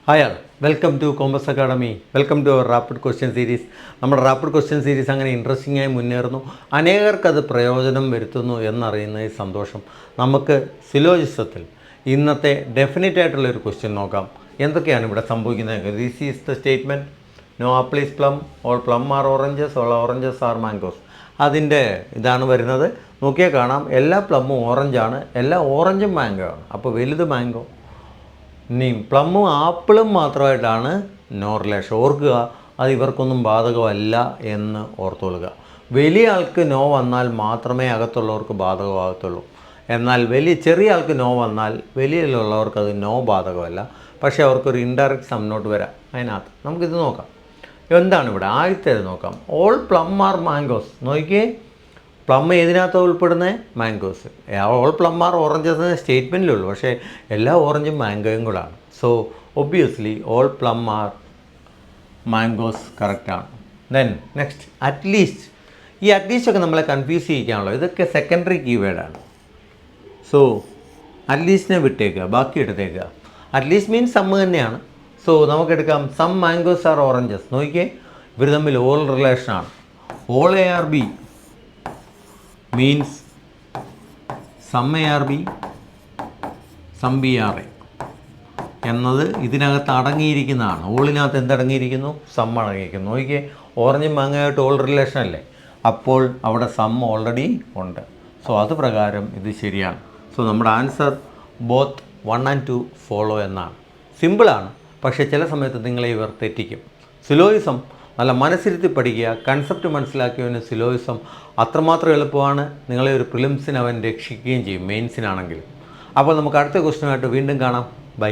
Hi all, welcome to compass academy. Welcome to our rapid question series. നമ്മുടെ rapid question series അങ്ങനെ interesting ആയി മുന്നേറുന്നു. അനേകർക്കത് പ്രയോജനം വരുത്തുന്നു എന്നറിയുന്നതിൽ സന്തോഷം. നമുക്ക് സിലോജിസത്തിൽ ഇന്നത്തെ ഡെഫിനറ്റ് ആയിട്ടുള്ളൊരു ക്വസ്റ്റ്യൻ നോക്കാം. എന്തൊക്കെയാണ് ഇവിടെ സംഭവിക്കുന്നത്? This is the statement: no apple is plum, all plum are oranges, all oranges are mangoes. അതിൻ്റെ ഇതാണ് വരുന്നത്. നോക്കിയാൽ കാണാം, എല്ലാ പ്ലമ്മും ഓറഞ്ചാണ്, എല്ലാ ഓറഞ്ചും മാംഗോ ആണ്. അപ്പോൾ വലുത് മാംഗോ. ഇനി പ്ലമ്മും ആപ്പിളും മാത്രമായിട്ടാണ് നോ റിലേഷൻ. ഓർക്കുക, അത് ഇവർക്കൊന്നും ബാധകമല്ല എന്ന് ഓർത്തുകൊള്ളുക. വലിയ ആൾക്ക് നോ വന്നാൽ മാത്രമേ അകത്തുള്ളവർക്ക് ബാധകമാകത്തുള്ളൂ. എന്നാൽ ചെറിയ ആൾക്ക് നോ വന്നാൽ വലിയതിലുള്ളവർക്ക് അത് നോ ബാധകമല്ല. പക്ഷേ അവർക്കൊരു ഇൻഡയറക്റ്റ് സം നോട്ട് വരാം. അതിനകത്ത് നമുക്കിത് നോക്കാം. എന്താണ് ഇവിടെ ആദ്യത്തേത് നോക്കാം. All plum are mangoes. നോക്കിയേ, പ്ലം ഏതിനകത്ത് ഉൾപ്പെടുന്നത്? Mangoes. All plum are oranges എന്ന സ്റ്റേറ്റ്മെൻറ്റിലുള്ളൂ, പക്ഷേ എല്ലാ ഓറഞ്ചും മാംഗോയും കൂടാണ്. So obviously all plum are mangoes കറക്റ്റാണ്. Then next, at least. ഈ അറ്റ്ലീസ്റ്റ് ഒക്കെ നമ്മളെ കൺഫ്യൂസ് ചെയ്യിക്കാനുള്ളൂ. ഇതൊക്കെ സെക്കൻഡറി കീവേഡാണ്. സോ അറ്റ്ലീസ്റ്റിനെ വിട്ടേക്കുക, ബാക്കി എടുത്തേക്കുക. അറ്റ്ലീസ്റ്റ് മീൻസ് സം തന്നെയാണ്. സോ നമുക്കെടുക്കാം സം മാംഗോസ് ആർ ഓറഞ്ചസ്. നോക്കിയേ, ഇവർ തമ്മിൽ ഓൾ റിലേഷനാണ്. All A are B means some A are B, some B are A എന്നത് ഇതിനകത്ത് അടങ്ങിയിരിക്കുന്നതാണ്. ഓളിനകത്ത് എന്തടങ്ങിയിരിക്കുന്നു? സം അടങ്ങിയിരിക്കുന്നു. നോക്കിയേ, ഓറഞ്ചും മാങ്ങയായിട്ട് ഓൾ റിലേഷൻ അല്ലേ? അപ്പോൾ അവിടെ സം ഓൾറെഡി ഉണ്ട്. സോ അത് പ്രകാരം ഇത് ശരിയാണ്. സോ നമ്മുടെ ആൻസർ ബോത്ത് 1 and 2 ഫോളോ എന്നാണ്. സിമ്പിളാണ്, പക്ഷേ ചില സമയത്ത് നിങ്ങളെ ഇവർ തെറ്റിക്കും. സിലോയിസം നല്ല മനസ്സിരുത്തി പഠിക്കുക. കൺസെപ്റ്റ് മനസ്സിലാക്കിയവന് സിലോയിസം അത്രമാത്രം എളുപ്പമാണ്. നിങ്ങളെ ഒരു പ്രിലിംസിന് അവൻ രക്ഷിക്കുകയും ചെയ്യും, മെയിൻസിനാണെങ്കിലും. അപ്പോൾ നമുക്ക് അടുത്ത ക്വസ്റ്റ്യനായിട്ട് വീണ്ടും കാണാം. ബൈ.